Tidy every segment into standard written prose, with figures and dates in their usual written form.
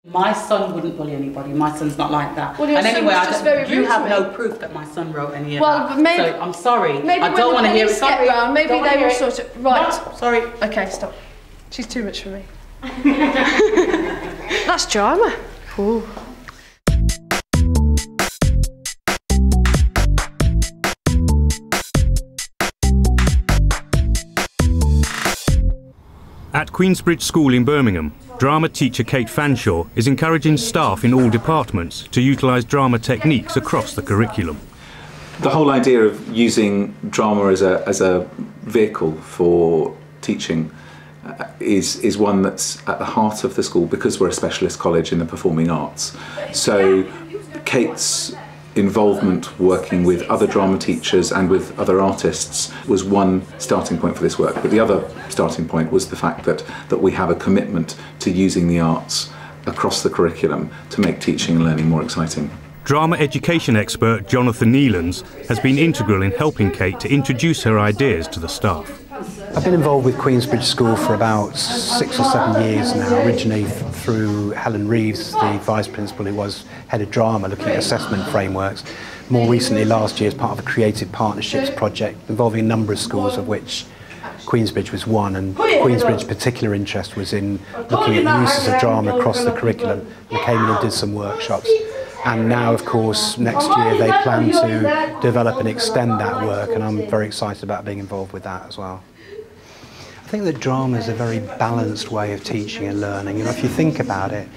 My son wouldn't bully anybody. My son's not like that. Well, and anyway, you have no proof that my son wrote any of that. Well, maybe, so I'm sorry. Maybe I don't want to hear it. Get round, maybe they will sort of... Right. No, sorry. Okay, stop. She's too much for me. That's drama. Ooh. At Queensbridge School in Birmingham, drama teacher Kate Fanshawe is encouraging staff in all departments to utilise drama techniques across the curriculum. The whole idea of using drama as a vehicle for teaching is one that's at the heart of the school because we're a specialist college in the performing arts. So Kate's involvement working with other drama teachers and with other artists was one starting point for this work, but the other starting point was the fact that we have a commitment to using the arts across the curriculum to make teaching and learning more exciting. Drama education expert Jonathan Neelands has been integral in helping Kate to introduce her ideas to the staff. I've been involved with Queensbridge School for about 6 or 7 years now, originally through Helen Reeves, the Vice Principal who was Head of Drama, looking at assessment frameworks. More recently, last year, as part of a Creative Partnerships project involving a number of schools, of which Queensbridge was one, and Queensbridge's particular interest was in looking at the uses of drama across the curriculum. We came in and did some workshops. And now, of course, next year they plan to develop and extend that work, and I'm very excited about being involved with that as well. I think that drama is a very balanced way of teaching and learning. You know, if you think about it,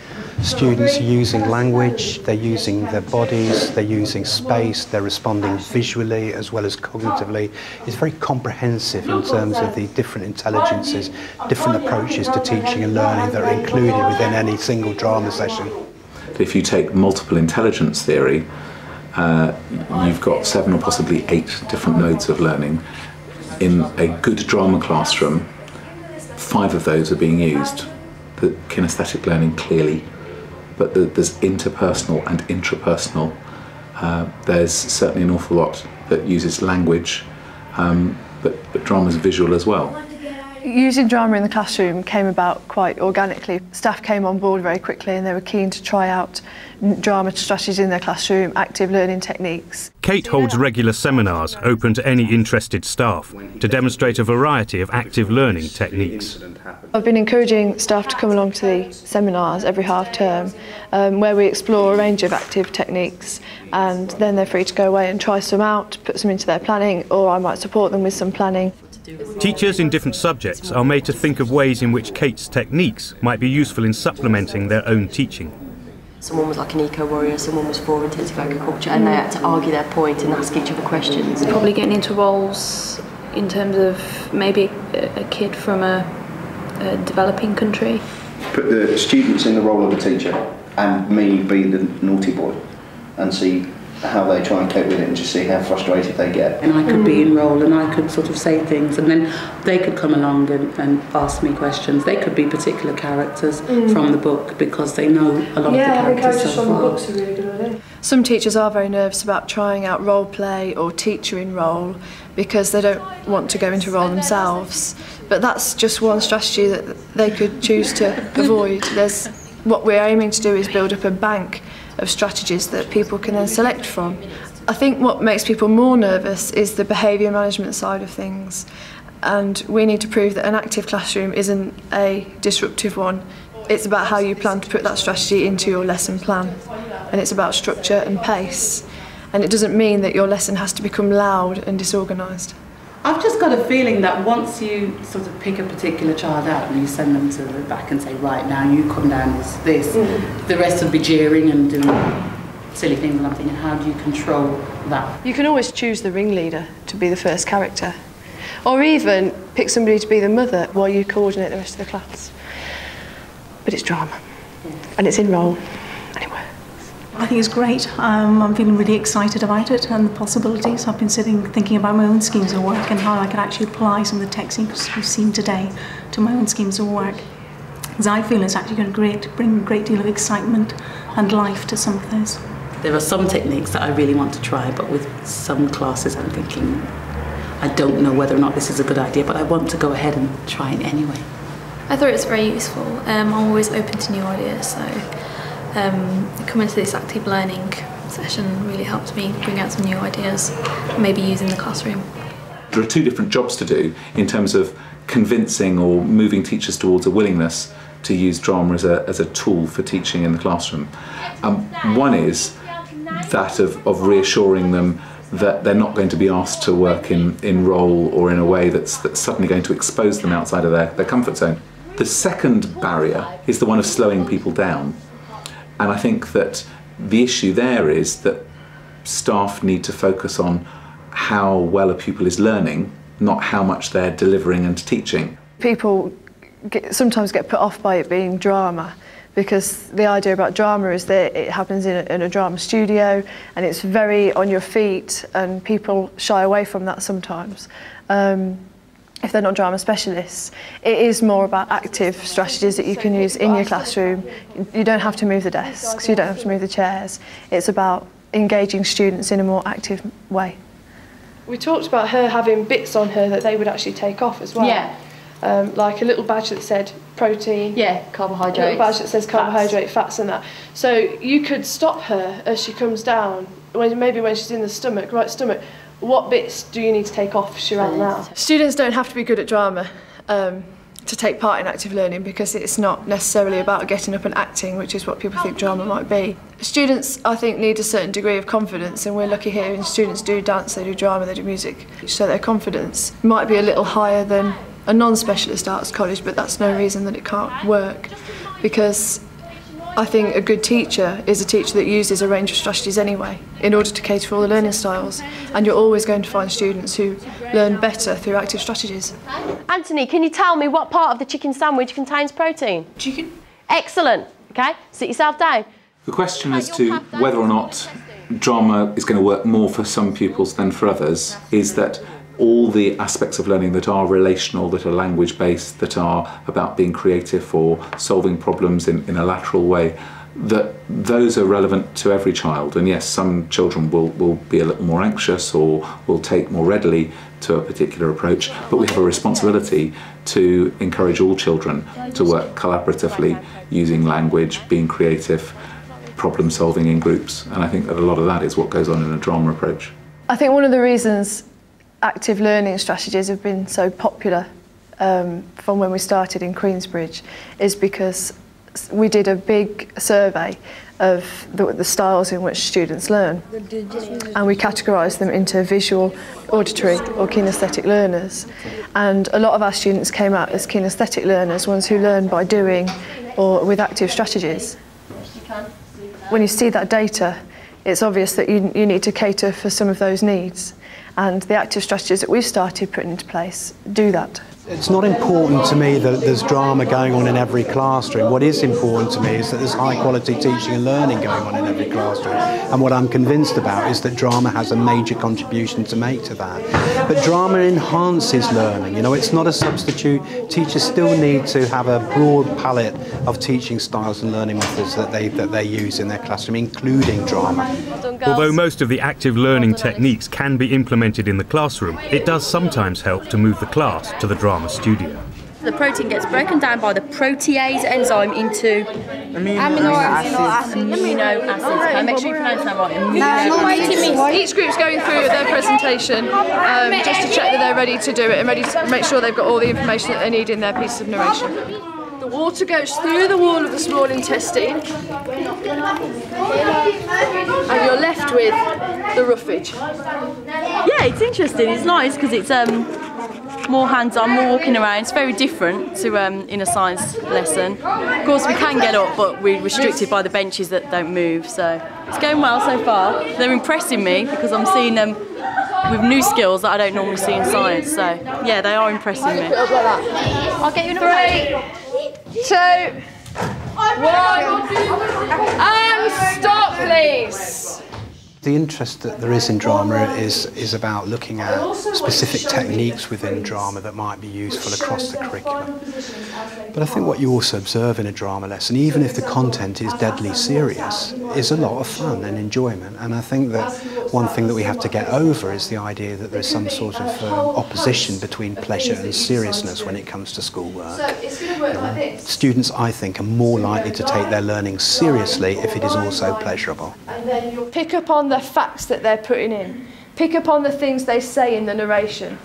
students are using language, they're using their bodies, they're using space, they're responding visually as well as cognitively. It's very comprehensive in terms of the different intelligences, different approaches to teaching and learning that are included within any single drama session. If you take multiple intelligence theory, you've got 7 or possibly 8 different modes of learning. In a good drama classroom, 5 of those are being used. The kinesthetic learning clearly, but there's interpersonal and intrapersonal. There's certainly an awful lot that uses language, but drama's visual as well. Using drama in the classroom came about quite organically. Staff came on board very quickly and they were keen to try out drama strategies in their classroom, active learning techniques. Kate holds regular seminars open to any interested staff to demonstrate a variety of active learning techniques. I've been encouraging staff to come along to the seminars every half term where we explore a range of active techniques, and then they're free to go away and try some out, put some into their planning, or I might support them with some planning. Teachers in different subjects are made to think of ways in which Kate's techniques might be useful in supplementing their own teaching. Someone was like an eco-warrior, someone was for intensive agriculture, and they had to argue their point and ask each other questions. Probably getting into roles in terms of maybe a kid from a developing country. Put the students in the role of a teacher and me be the naughty boy and see how they try and cope with it and just see how frustrated they get. And I could be in role and I could sort of say things, and then they could come along and ask me questions. They could be particular characters from the book because they know a lot of the characters so far. Books are really good. Some teachers are very nervous about trying out role play or teacher in role because they don't want to go into role themselves. But that's just one strategy that they could choose to avoid. What we're aiming to do is build up a bank of strategies that people can then select from. I think what makes people more nervous is the behaviour management side of things, and we need to prove that an active classroom isn't a disruptive one. It's about how you plan to put that strategy into your lesson plan, and it's about structure and pace, and it doesn't mean that your lesson has to become loud and disorganised. I've just got a feeling that once you sort of pick a particular child out and you send them to the back and say, right, now you come down with this, the rest will be jeering and doing silly things, and I'm thinking, how do you control that? You can always choose the ringleader to be the first character, or even pick somebody to be the mother while you coordinate the rest of the class. But it's drama, and it's in role, and it works. I think it's great. I'm feeling really excited about it and the possibilities. I've been thinking about my own schemes of work and how I can actually apply some of the techniques we've seen today to my own schemes of work. Because I feel it's actually going to bring a great deal of excitement and life to some of those. There are some techniques that I really want to try, but with some classes I'm thinking, I don't know whether or not this is a good idea, but I want to go ahead and try it anyway. I thought it was very useful. I'm always open to new ideas, so coming to this active learning session really helped me bring out some new ideas, maybe using the classroom. There are two different jobs to do in terms of convincing or moving teachers towards a willingness to use drama as a tool for teaching in the classroom. One is that of reassuring them that they're not going to be asked to work in role or in a way that's suddenly going to expose them outside of their comfort zone. The second barrier is the one of slowing people down. And I think that the issue there is that staff need to focus on how well a pupil is learning, not how much they're delivering and teaching. People sometimes get put off by it being drama, because the idea about drama is that it happens in a drama studio and it's very on your feet, and people shy away from that sometimes. If they're not drama specialists, it is more about active strategies that you can use in your classroom. You don't have to move the desks, you don't have to move the chairs. It's about engaging students in a more active way. We talked about her having bits on her that they would actually take off as well. Yeah. Like a little badge that said protein. Yeah, carbohydrates. A little badge that says carbohydrate, fats and that. So you could stop her as she comes down, maybe when she's in the right stomach. What bits do you need to take off, Shiran, now? Students don't have to be good at drama to take part in active learning, because it's not necessarily about getting up and acting, which is what people think drama might be. Students, I think, need a certain degree of confidence, and we're lucky here, and students do dance, they do drama, they do music, so their confidence might be a little higher than a non-specialist arts college, but that's no reason that it can't work, because I think a good teacher is a teacher that uses a range of strategies anyway in order to cater for all the learning styles, and you're always going to find students who learn better through active strategies. Anthony, can you tell me what part of the chicken sandwich contains protein? Chicken. Excellent. Okay, sit yourself down. The question as to whether or not drama is going to work more for some pupils than for others is that all the aspects of learning that are relational, that are language-based, that are about being creative or solving problems in a lateral way, that those are relevant to every child. And yes, some children will be a little more anxious or will take more readily to a particular approach, but we have a responsibility to encourage all children to work collaboratively, using language, being creative, problem solving in groups. And I think that a lot of that is what goes on in a drama approach. I think one of the reasons active learning strategies have been so popular from when we started in Queensbridge is because we did a big survey of the styles in which students learn, and we categorised them into visual, auditory or kinesthetic learners, and a lot of our students came out as kinesthetic learners, ones who learn by doing or with active strategies. When you see that data, it's obvious that you need to cater for some of those needs, and the active strategies that we've started putting into place do that. It's not important to me that there's drama going on in every classroom. What is important to me is that there's high quality teaching and learning going on in every classroom. And what I'm convinced about is that drama has a major contribution to make to that. But drama enhances learning. You know, it's not a substitute. Teachers still need to have a broad palette of teaching styles and learning methods that they use in their classroom, including drama. Although most of the active learning techniques can be implemented in the classroom, it does sometimes help to move the class to the drama studio. The protein gets broken down by the protease enzyme into amino acids. Okay, make sure you pronounce that right. Each group's going through their presentation just to check that they're ready to do it and ready to make sure they've got all the information that they need in their piece of narration. The water goes through the wall of the small intestine, and you're left with the roughage. Yeah, it's interesting. It's nice because it's more hands-on, more walking around. It's very different to in a science lesson. Of course, we can get up, but we're restricted by the benches that don't move. So it's going well so far. They're impressing me because I'm seeing them with new skills that I don't normally see in science. So yeah, they are impressing me. I'll get you another 3, 2, 1, and stop, please. The interest that there is in drama is about looking at specific techniques within drama that might be useful across the curriculum. But I think what you also observe in a drama lesson, even if the content is deadly serious, is a lot of fun and enjoyment, and I think that one thing that we have to get over is the idea that there's some sort of opposition between pleasure and seriousness when it comes to schoolwork. Students, I think, are more likely to take their learning seriously if it is also pleasurable. Pick up on the facts that they're putting in. Pick up on the things they say in the narration.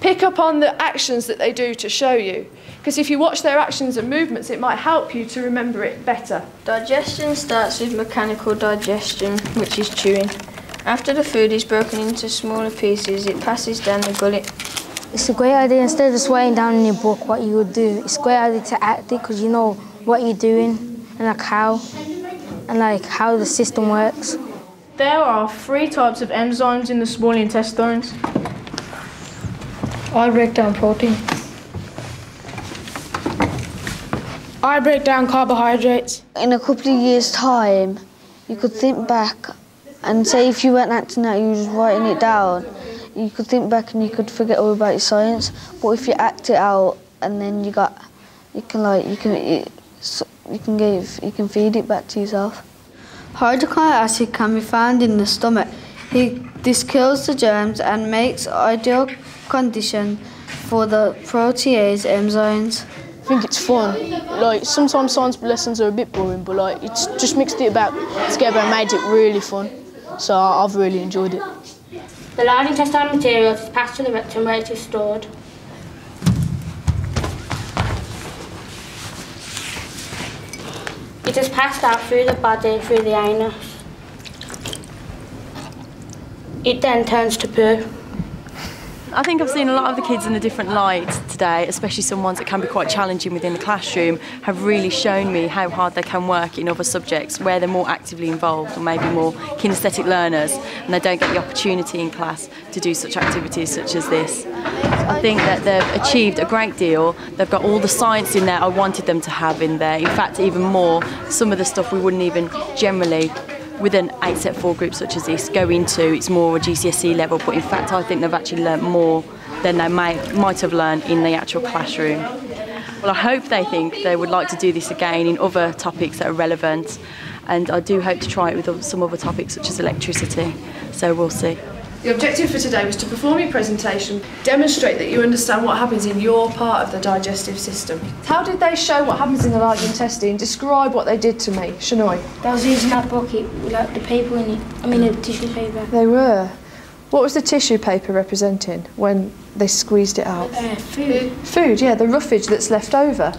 Pick up on the actions that they do to show you. Because if you watch their actions and movements, it might help you to remember it better. Digestion starts with mechanical digestion, which is chewing. After the food is broken into smaller pieces, it passes down the gullet. It's a great idea, instead of just writing down in your book what you would do, it's a great idea to act it because you know what you're doing and how the system works. There are 3 types of enzymes in the small intestines. I break down protein. I break down carbohydrates. In a couple of years' time, you could think back and say if you weren't acting out, you were just writing it down, you could think back and you could forget all about your science. But if you act it out and then you can feed it back to yourself. Hydrochloric acid can be found in the stomach. This kills the germs and makes ideal condition for the protease enzymes. I think it's fun. Like, sometimes science lessons are a bit boring, but like it's just mixed it about together and made it really fun. So I've really enjoyed it. The large intestinal material is passed to the rectum where it is stored. It is passed out through the body, through the anus. It then turns to poo. I think I've seen a lot of the kids in a different light today, especially some ones that can be quite challenging within the classroom, have really shown me how hard they can work in other subjects where they're more actively involved or maybe more kinesthetic learners and they don't get the opportunity in class to do such activities such as this. I think that they've achieved a great deal. They've got all the science in there I wanted them to have in there. In fact, even more, some of the stuff we wouldn't even generally with an 8 Set 4 group such as this go into. It's more a GCSE level, but in fact I think they've actually learnt more than they might have learned in the actual classroom. Well, I hope they think they would like to do this again in other topics that are relevant, and I do hope to try it with some other topics such as electricity, so we'll see. The objective for today was to perform your presentation, demonstrate that you understand what happens in your part of the digestive system. How did they show what happens in the large intestine? Describe what they did to me, Shanoy. They was using that bucket with like the paper in it, the tissue paper. They were. What was the tissue paper representing when they squeezed it out? Food. Food, yeah, the roughage that's left over.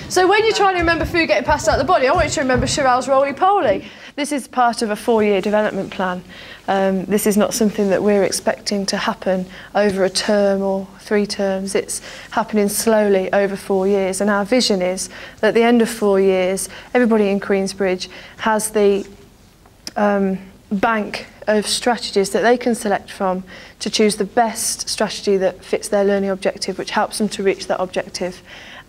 So when you're trying to remember food getting passed out the body, I want you to remember Shirel's roly-poly. This is part of a 4-year development plan. This is not something that we're expecting to happen over a term or 3 terms. It's happening slowly over 4 years, and our vision is that at the end of 4 years, everybody in Queensbridge has the bank of strategies that they can select from to choose the best strategy that fits their learning objective, which helps them to reach that objective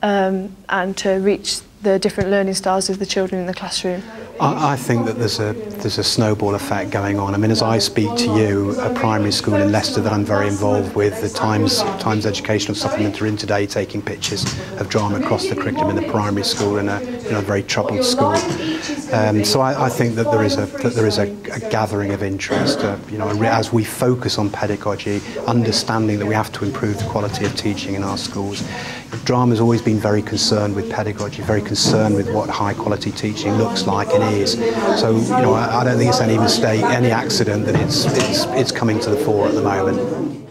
and to reach the different learning styles of the children in the classroom. I think that there's a snowball effect going on. I mean, as I speak to you, a primary school in Leicester that I'm very involved with, the Times Educational Supplement are in today taking pictures of drama across the curriculum in the primary school in a very troubled school. So I think that there is a gathering of interest. As we focus on pedagogy, understanding that we have to improve the quality of teaching in our schools. Drama's always been very concerned with pedagogy, very concerned with what high quality teaching looks like and is. So I don't think it's any mistake, any accident that it's coming to the fore at the moment.